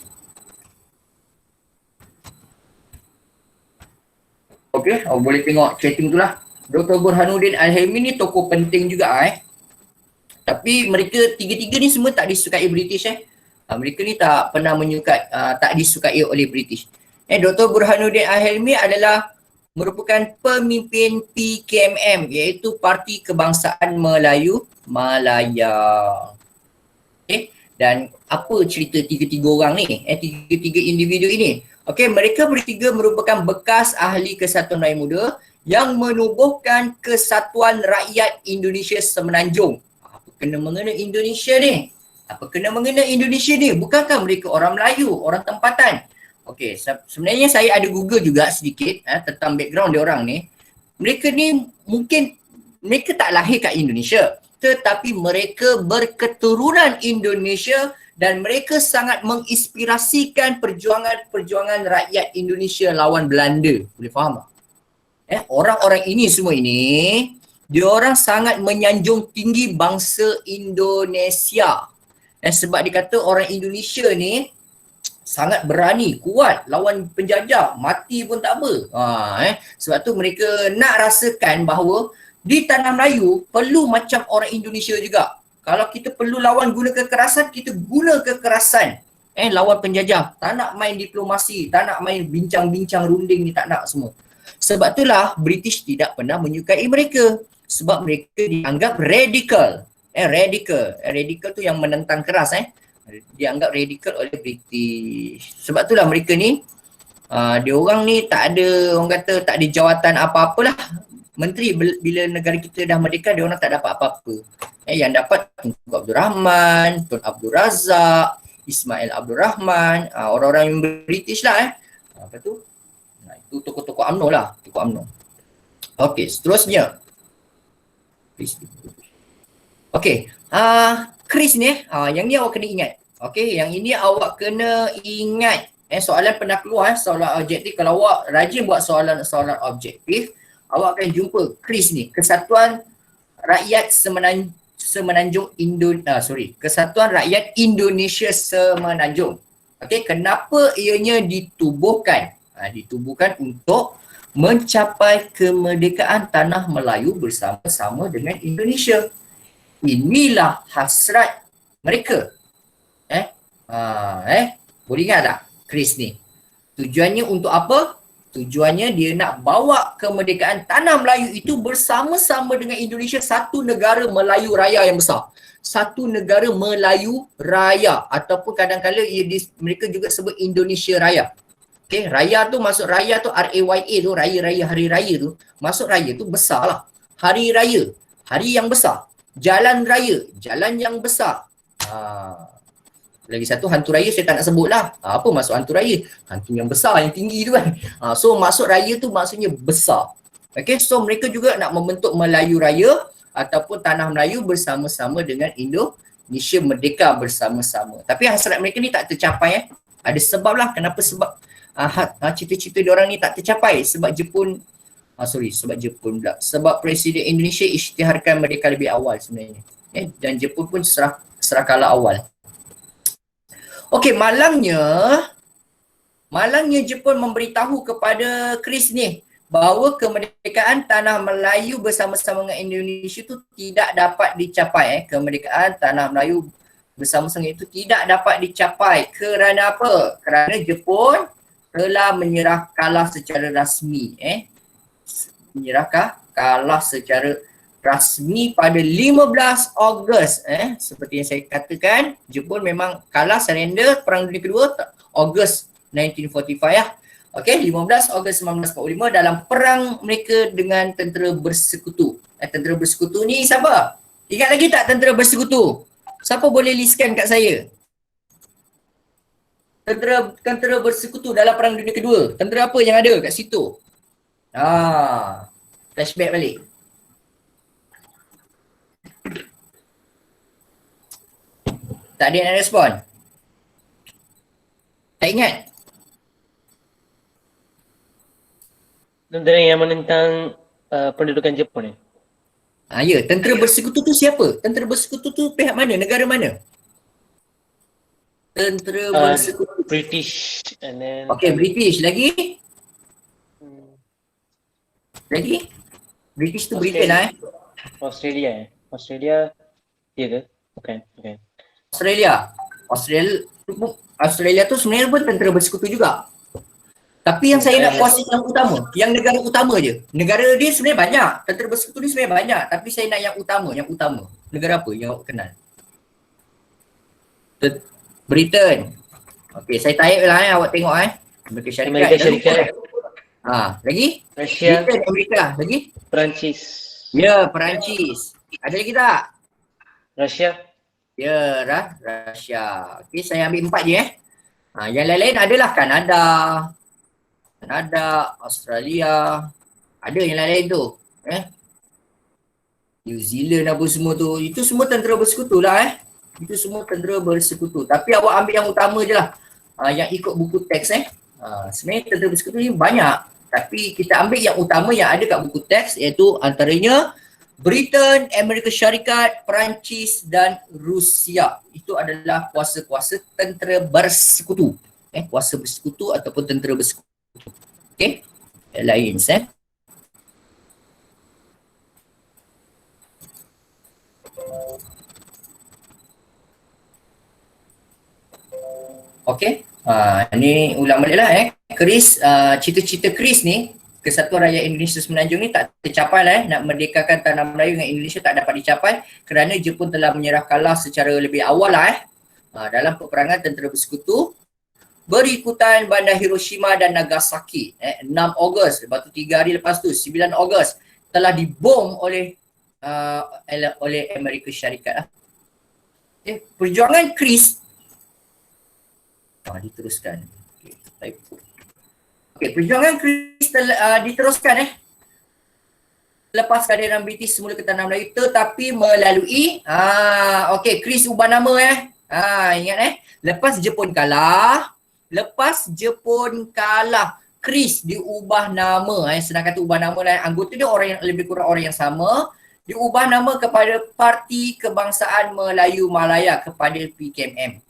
Okey, boleh tengok chatting tu lah. Dr. Burhanuddin Al-Helmi ni tokoh penting juga Tapi mereka tiga-tiga ni semua tak disukai British Mereka ni tak pernah menyukai, tak disukai oleh British. Dr. Burhanuddin Al-Helmi adalah merupakan pemimpin PKMM iaitu Parti Kebangsaan Melayu Malaya. Dan apa cerita tiga-tiga orang ni? Tiga-tiga individu ini. Mereka bertiga merupakan bekas ahli Kesatuan Rakyat Muda yang menubuhkan Kesatuan Rakyat Indonesia Semenanjung. Apa kena-mengena Indonesia ni? Apa kena-mengena Indonesia ni? Bukankah mereka orang Melayu, orang tempatan? Sebenarnya saya ada Google juga sedikit tentang background dia orang ni. Mereka ni mungkin mereka tak lahir kat Indonesia, tetapi mereka berketurunan Indonesia dan mereka sangat menginspirasikan perjuangan rakyat Indonesia lawan Belanda. Boleh faham tak? Orang-orang ini semua ini, dia orang sangat menyanjung tinggi bangsa Indonesia. Dan sebab dikata orang Indonesia ni sangat berani, kuat lawan penjajah, mati pun tak apa. Sebab tu mereka nak rasakan bahawa di tanah Melayu perlu macam orang Indonesia juga. Kalau kita perlu lawan guna kekerasan, kita guna kekerasan lawan penjajah. Tak nak main diplomasi, tak nak main bincang-bincang runding ni, tak nak semua. Sebab itulah British tidak pernah menyukai mereka. Sebab mereka dianggap radikal. Radikal tu yang menentang keras dianggap radikal oleh British. Sebab itulah mereka ni dia orang ni tak ada, orang kata tak ada jawatan apa-apalah. Menteri bila negara kita dah merdeka, dia orang tak dapat apa-apa. Yang dapat Tunku Abdul Rahman, Tun Abdul Razak, Ismail Abdul Rahman, orang-orang yang British lah Apa tu? Itu tokoh-tokoh UMNO lah, tokoh UMNO. Seterusnya. Chris ni, yang ni awak kena ingat. Yang ini awak kena ingat. Soalan pernah keluar, soalan objektif. Kalau awak rajin buat soalan objektif, awak akan jumpa Chris ni, Kesatuan Rakyat Kesatuan Rakyat Indonesia Semenanjung. Kenapa ianya ditubuhkan? Ditubuhkan untuk mencapai kemerdekaan tanah Melayu bersama-sama dengan Indonesia. Inilah hasrat mereka. Boleh ingat tak Chris ni? Tujuannya untuk apa? Tujuannya dia nak bawa kemerdekaan tanah Melayu itu bersama-sama dengan Indonesia, satu negara Melayu Raya yang besar. Satu negara Melayu Raya, ataupun kadang-kadang mereka juga sebut Indonesia Raya. Raya tu masuk raya tu R-A-Y-A tu, raya-raya, hari raya tu. Masuk raya tu besar lah. Hari raya, hari yang besar. Jalan raya, jalan yang besar. Lagi satu hantu raya saya tak nak sebut lah. Apa maksud hantu raya? Hantu yang besar, yang tinggi tu kan. So masuk raya tu maksudnya besar. So mereka juga nak membentuk Melayu Raya ataupun Tanah Melayu bersama-sama dengan Indonesia merdeka bersama-sama. Tapi hasrat mereka ni tak tercapai Ada sebab lah kenapa sebab cita-cita diorang ni tak tercapai. Sebab Jepun pula. Sebab Presiden Indonesia isytiharkan merdeka lebih awal sebenarnya. Dan Jepun pun serah kalah awal. Malangnya Jepun memberitahu kepada Chris ni bahawa kemerdekaan tanah Melayu bersama-sama dengan Indonesia itu tidak dapat dicapai. Kemerdekaan tanah Melayu bersama-sama itu tidak dapat dicapai. Kerana apa? Kerana Jepun telah menyerah kalah secara rasmi. Kalah secara rasmi pada 15 Ogos. Seperti yang saya katakan, Jepun memang kalah, surrender Perang Dunia Kedua Ogos 1945 15 Ogos 1945 dalam perang mereka dengan tentera bersekutu. Tentera bersekutu ni siapa? Ingat lagi tak tentera bersekutu? Siapa boleh listkan kat saya? Tentera bersekutu dalam Perang Dunia Kedua. Tentera apa yang ada kat situ? Flashback balik. Tak ada yang nak respon? Tak ingat? Tentera yang menentang pendudukan Jepun ni. Ya, tentera bersekutu tu siapa? Tentera bersekutu tu pihak mana? Negara mana? Tentera bersekutu. British and then Okey, British. Lagi? hmm, Lagi? British tu Britain lah Australia. Australia, ya ke? Bukan. Australia. Australia tu sebenarnya pun tentera bersekutu juga. Tapi yang saya nak puas yang utama, yang negara utama je. Negara dia sebenarnya banyak, tentera bersekutu ni sebenarnya banyak, tapi saya nak yang utama. Negara apa yang awak kenal? Britain. Okey, saya type lah awak tengok Amerika Syarikat. Amerika Syarikat. Lagi? Rusia, Britain, Amerika. Lagi? Perancis. Ya, Perancis. Ada lagi tak? Rusia. Ya, Rusia. Okey, saya ambil 4 je yang lain-lain adalah Kanada, Australia. Ada yang lain-lain tu. New Zealand apa semua tu. Itu semua tentera bersekutu lah Itu semua tentera bersekutu. Tapi awak ambil yang utama je lah. Yang ikut buku teks sebenarnya tentera bersekutu ni banyak. Tapi kita ambil yang utama yang ada kat buku teks, iaitu antaranya Britain, Amerika Syarikat, Perancis dan Rusia. Itu adalah kuasa-kuasa tentera bersekutu. Kuasa bersekutu ataupun tentera bersekutu. Okey. Lain Okey. Ni ulang balik lah Chris, cita-cita Chris ni, Kesatuan Rakyat Indonesia Semenanjung ni tak tercapai lah nak merdekakan tanah Melayu dengan Indonesia tak dapat dicapai kerana Jepun telah menyerah kalah secara lebih awal lah dalam peperangan tentera bersekutu berikutan bandar Hiroshima dan Nagasaki 6 Ogos, lepas tu 3 hari lepas tu 9 Ogos telah dibom oleh Amerika Syarikat perjuangan Chris diteruskan. Perjuangan Chris diteruskan lepas kehadiran British semula ke tanah Melayu tetapi melalui Chris ubah nama ingat lepas Jepun kalah Chris diubah nama senang kata ubah nama lah anggota dia orang yang lebih kurang orang yang sama diubah nama kepada Parti Kebangsaan Melayu Malaya kepada PKMM.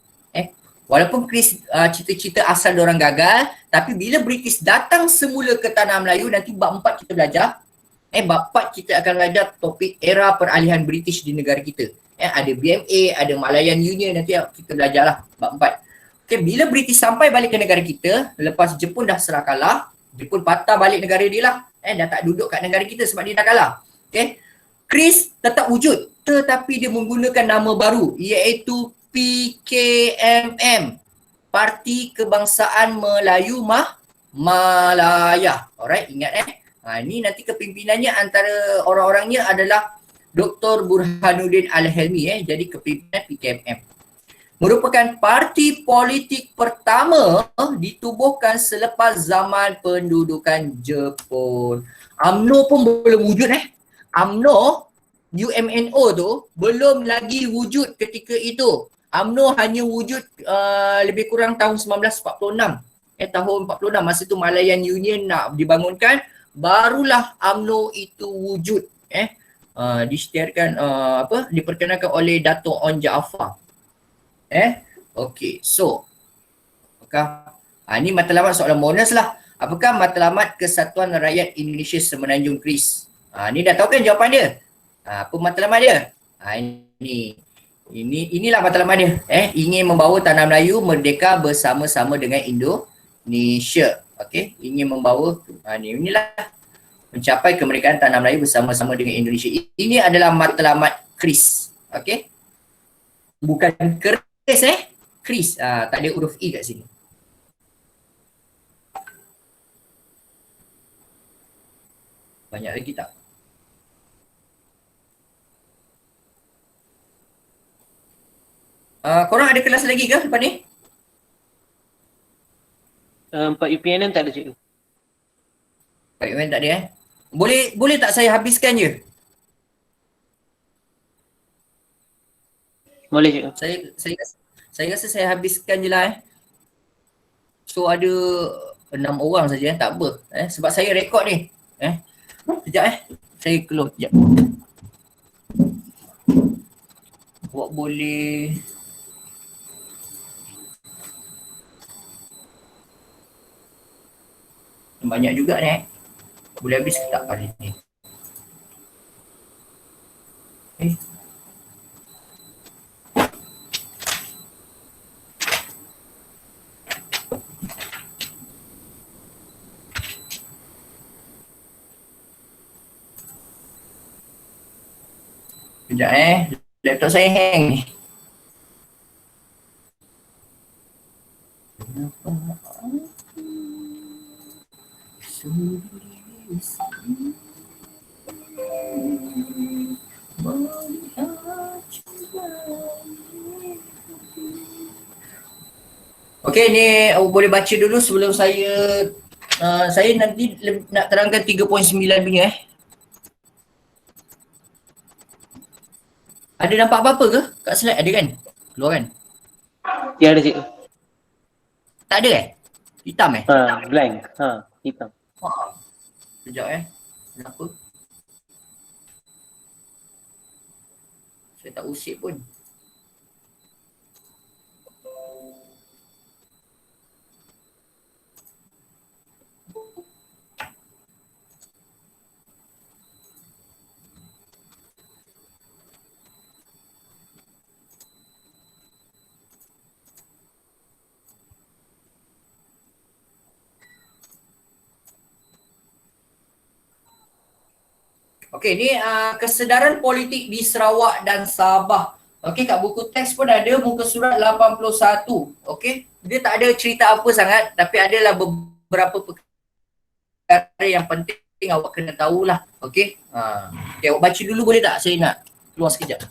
Walaupun Chris cita-cita asal diorang gagal, tapi bila British datang semula ke tanah Melayu, nanti bab 4 kita belajar. Bab 4 kita akan belajar topik era peralihan British di negara kita. Ada BMA, ada Malayan Union, nanti kita belajar lah bab 4. Okay, bila British sampai balik ke negara kita, lepas Jepun dah serah kalah, Jepun patah balik negara dia lah. Dah tak duduk kat negara kita sebab dia dah kalah. Okay. Chris tetap wujud, tetapi dia menggunakan nama baru, iaitu PKMM, Parti Kebangsaan Melayu Malaya. Alright, ingat ni nanti kepimpinannya antara orang-orangnya adalah Dr. Burhanuddin Al-Helmi jadi kepimpinan PKMM. Merupakan parti politik pertama ditubuhkan selepas zaman pendudukan Jepun. UMNO pun belum wujud UMNO tu belum lagi wujud ketika itu. UMNO hanya wujud lebih kurang tahun 1946. Tahun 46 masa tu Malayan Union nak dibangunkan, barulah UMNO itu wujud. Disediakan diperkenalkan oleh Dato' On Jaafar. Okey, so apakah ni matlamat soalan bonus lah. Apakah matlamat Kesatuan Rakyat Indonesia Semenanjung Chris? Ni dah tahu kan jawapan dia? Apa matlamat dia? Inilah matlamat dia. Ingin membawa tanah Melayu merdeka bersama-sama dengan Indonesia. Okey, ingin membawa inilah mencapai kemerdekaan tanah Melayu bersama-sama dengan Indonesia. Ini adalah matlamat Chris. Okey. Bukan Chris Chris. Tak ada huruf E kat sini. Banyak lagi tak? Korang ada kelas lagi ke lepas ni? 4 UPNM tak ada cikgu. 4 UPNM tak ada Boleh tak saya habiskan je? Boleh cikgu. Saya Saya rasa saya habiskan je lah So ada 6 orang saja tak apa. Sebab saya rekod ni. Sekejap Saya keluar sekejap. Awak boleh banyak juga ni Boleh habis ke tak kali ni? Sekejap Laptop saya hang ni. Okey, ni boleh baca dulu sebelum saya nanti nak terangkan 3.9 punya Ada nampak apa-apa ke kat slide? Ada kan? Keluar kan? Ya ada cikgu. Tak ada Hitam Blank. Hitam. Sekejap Kenapa? Saya tak usik pun. Okey, ni kesedaran politik di Sarawak dan Sabah. Okey, kat buku teks pun ada muka surat 81. Okey, dia tak ada cerita apa sangat tapi adalah beberapa perkara yang penting awak kena tahulah. Okey. Okay, awak baca dulu boleh tak? Saya nak keluar sekejap.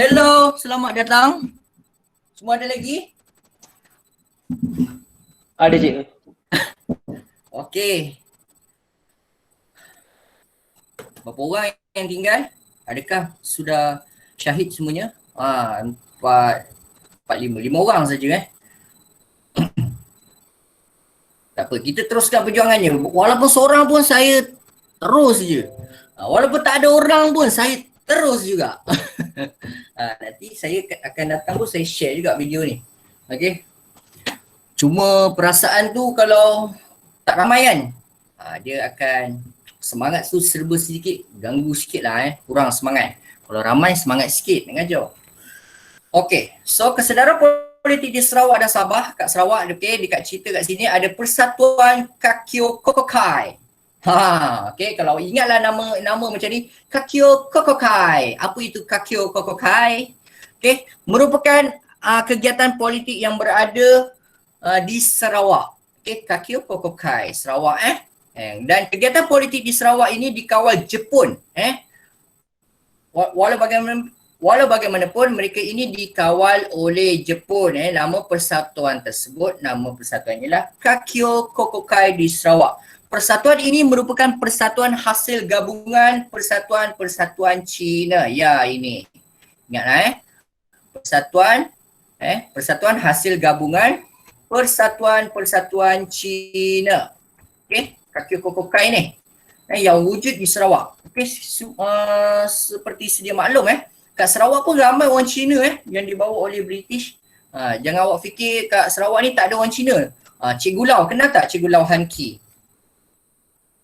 Hello, selamat datang. Semua ada lagi? Ada cikgu. Okey. Berapa orang yang tinggal? Adakah sudah syahid semuanya? Empat, lima orang saja Tak apa, kita teruskan perjuangannya. Walaupun seorang pun saya terus je. Walaupun tak ada orang pun saya terus juga. Nanti saya akan datang pun saya share juga video ni. Okey. Cuma perasaan tu kalau tak ramai kan, dia akan semangat tu serba sedikit, ganggu sikit lah kurang semangat. Kalau ramai semangat sikit nak ngajar. Okey, so kesedaran politik di Sarawak dan Sabah, kat Sarawak okey, dekat cerita kat sini ada Persatuan Kakyo Kokokai. Okey, kalau ingatlah nama macam ni, Kakyo Kokokai. Apa itu Kakyo Kokokai? Okey, merupakan kegiatan politik yang berada di Sarawak. Okey, Kakyo Kokokai Sarawak dan kegiatan politik di Sarawak ini dikawal Jepun walau bagaimanapun mereka ini dikawal oleh Jepun nama persatuan tersebut, nama persatuan ialah Kakyo Kokokai di Sarawak. Persatuan ini merupakan persatuan hasil gabungan persatuan-persatuan Cina. Ya, ini. Ingatlah persatuan hasil gabungan persatuan-persatuan Cina. Okey, Kakyo Kokokai ni yang wujud di Sarawak. Okey, seperti sedia maklum kat Sarawak pun ramai orang Cina yang dibawa oleh British. Jangan awak fikir kat Sarawak ni tak ada orang Cina. Cikgu Lau, kenal tak Cikgu Lau Han Ki?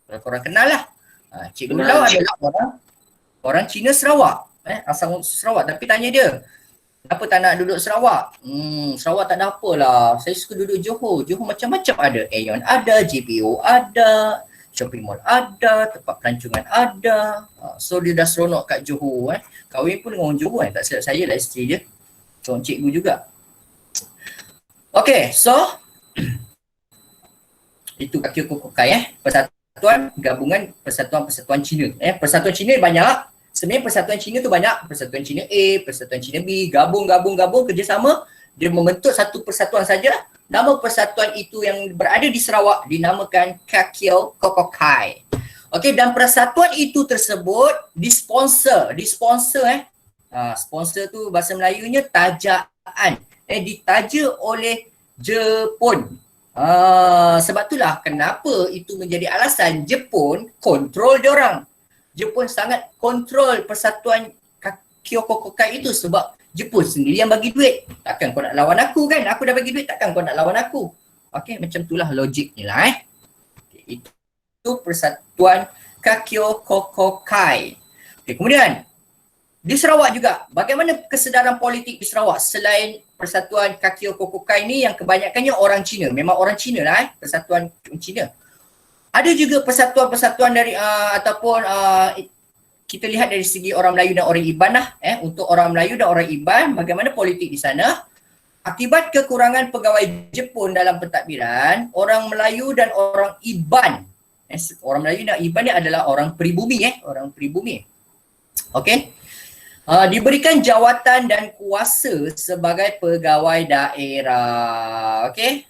Korang kenal lah. Cikgu Lau adalah orang Cina Sarawak. Asal Sarawak, tapi tanya dia, kenapa tak nak duduk Sarawak? Sarawak tak ada apalah. Saya suka duduk Johor. Johor macam-macam ada. Aeon ada, JPO ada, shopping mall ada, tempat pelancongan ada. So dia dah seronok kat Johor. Kahwin pun dengan orang Johor tak silap saya lah isteri dia. Seorang cikgu juga. Okay, so itu Kakyo Kokokai Persatuan Gabungan Persatuan-Persatuan Cina. Persatuan Cina banyak. Sebenarnya persatuan Cina tu banyak. Persatuan Cina A, persatuan Cina B, gabung kerjasama, dia membentuk satu persatuan saja. Nama persatuan itu yang berada di Sarawak dinamakan Kakyo Kokokai. Okey, dan persatuan itu tersebut disponsor sponsor tu bahasa Melayunya tajaan. Ditaja oleh Jepun. Sebab itulah kenapa itu menjadi alasan Jepun kontrol diorang. Jepun sangat kontrol persatuan Kakyo Kokokai itu sebab Jepun sendiri yang bagi duit. Takkan kau nak lawan aku kan? Aku dah bagi duit, takkan kau nak lawan aku? Okey, macam itulah logiknya lah Okay, itu persatuan Kakyo Kokokai. Okey, kemudian di Sarawak juga, bagaimana kesedaran politik di Sarawak selain persatuan Kakyo Kokokai ni yang kebanyakannya orang Cina. Memang orang Cina lah persatuan Cina. Ada juga persatuan-persatuan dari kita lihat dari segi orang Melayu dan orang Iban lah. Untuk orang Melayu dan orang Iban, bagaimana politik di sana? Akibat kekurangan pegawai Jepun dalam pentadbiran, orang Melayu dan orang Iban, orang Melayu dan Iban ni adalah orang peribumi orang peribumi. Okey. Diberikan jawatan dan kuasa sebagai pegawai daerah. Okey.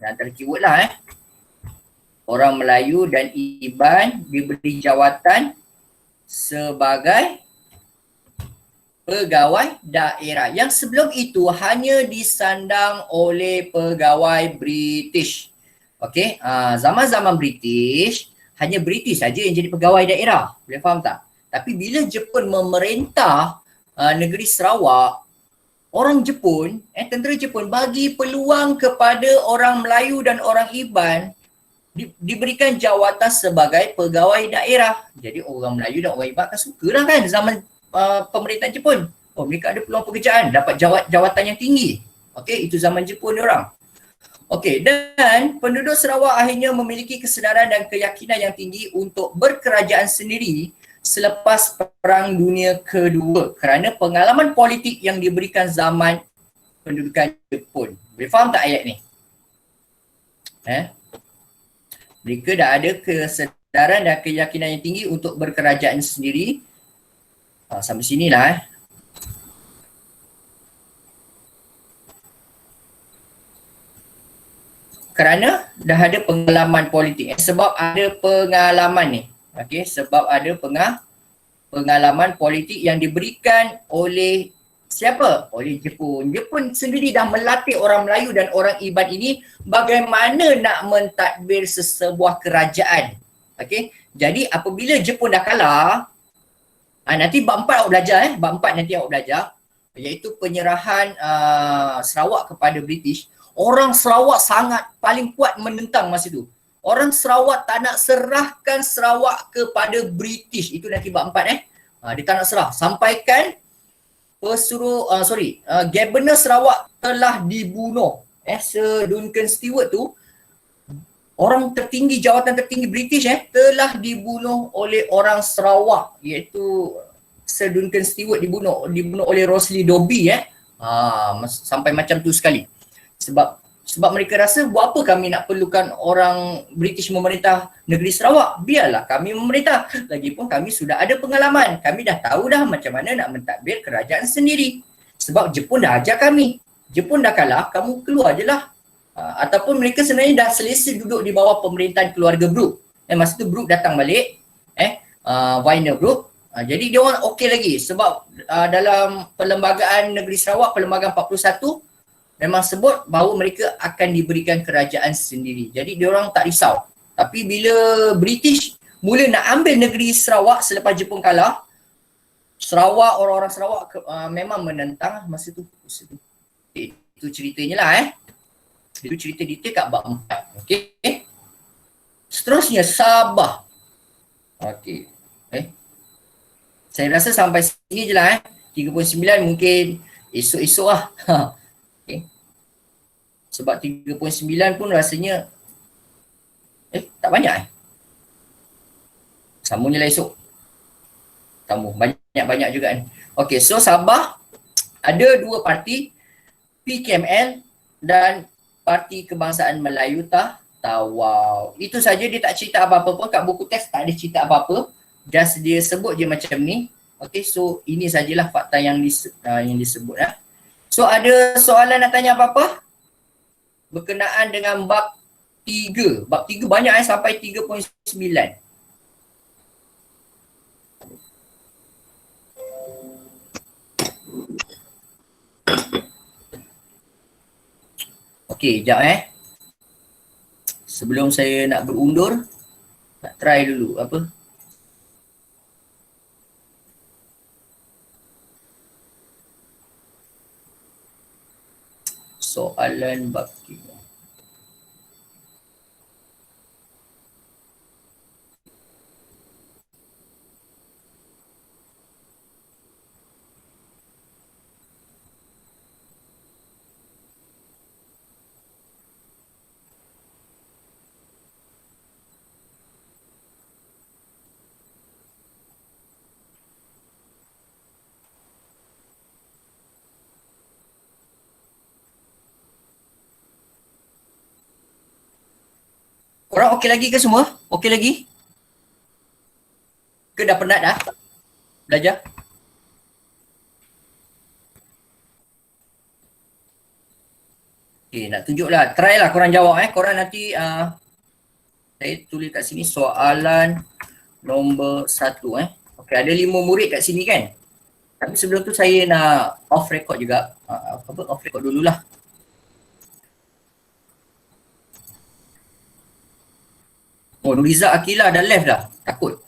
Antara keyword lah orang Melayu dan Iban diberi jawatan sebagai pegawai daerah yang sebelum itu hanya disandang oleh pegawai British. Okey, zaman-zaman British hanya British saja yang jadi pegawai daerah. Boleh faham tak? Tapi bila Jepun memerintah negeri Sarawak, orang Jepun, tentera Jepun bagi peluang kepada orang Melayu dan orang Iban diberikan jawatan sebagai pegawai daerah. Jadi orang Melayu dan orang Iban akan sukalah kan zaman pemerintahan Jepun. Mereka ada peluang pekerjaan, dapat jawatan yang tinggi. Okey, itu zaman Jepun diorang. Okey, dan penduduk Sarawak akhirnya memiliki kesedaran dan keyakinan yang tinggi untuk berkerajaan sendiri selepas Perang Dunia Kedua kerana pengalaman politik yang diberikan zaman pendudukan Jepun. Boleh faham tak ayat ni? Mereka dah ada kesedaran dan keyakinan yang tinggi untuk berkerajaan sendiri. Sampai sinilah kerana dah ada pengalaman politik. Sebab ada pengalaman ni. Okey, sebab ada pengalaman politik yang diberikan oleh siapa? Oleh Jepun. Jepun sendiri dah melatih orang Melayu dan orang Iban ini bagaimana nak mentadbir sesebuah kerajaan. Okey, jadi apabila Jepun dah kalah, nanti bab 4 awak belajar bab 4 nanti awak belajar, iaitu penyerahan Sarawak kepada British. Orang Sarawak sangat paling kuat menentang masa tu. Orang Sarawak tak nak serahkan Sarawak kepada British. Itu nanti bab 4 dia tak nak serah. Sampaikan Governor Sarawak telah dibunuh. Sir Duncan Stewart tu, orang tertinggi, jawatan tertinggi British telah dibunuh oleh orang Sarawak, iaitu Sir Duncan Stewart dibunuh oleh Rosalie Dobie sampai macam tu sekali. Sebab mereka rasa buat apa kami nak perlukan orang British memerintah negeri Sarawak, biarlah kami memerintah. Lagipun kami sudah ada pengalaman, kami dah tahu dah macam mana nak mentadbir kerajaan sendiri. Sebab Jepun dah ajar kami, Jepun dah kalah, kamu keluar je lah. Ataupun mereka sebenarnya dah selesa duduk di bawah pemerintahan keluarga Brooke. Masa tu Brooke datang balik, Winer Brooke. Jadi dia orang okey lagi sebab dalam perlembagaan negeri Sarawak, perlembagaan 41 memang sebut bahawa mereka akan diberikan kerajaan sendiri. Jadi dia orang tak risau. Tapi bila British mula nak ambil negeri Sarawak selepas Jepun kalah, Sarawak, orang-orang Sarawak memang menentang masa tu. Itu ceritanya lah Itu cerita detail kat bab 4. Okey. Seterusnya Sabah. Okey. Saya rasa sampai sini je lah 39 mungkin esok-esok lah. Okay. Sebab 39 pun rasanya tak banyak Sambung je lah esok. Sambung. Banyak-banyak juga kan. Okey, so Sabah ada dua parti, PKML dan Parti Kebangsaan Melayu Tawau. Itu saja, dia tak cerita apa-apa pun kat buku teks, tak ada cerita apa-apa. Just dia sebut je macam ni. Okey, so ini sajalah fakta yang disebut So ada soalan nak tanya apa-apa? Berkenaan dengan bab 3. Bab 3 banyak sampai 3.9. Okey, sekejap sebelum saya nak berundur, nak try dulu soalan bab 3. Korang okey lagi ke semua? Okey lagi? Ke dah penat dah belajar? Okey, nak tunjuklah. Try lah korang jawab Korang nanti saya tulis kat sini soalan nombor 1 Okey, ada 5 murid kat sini kan? Tapi sebelum tu saya nak off record juga. Off record dululah. Oh, Nuriza Akilah dah left dah. Takut.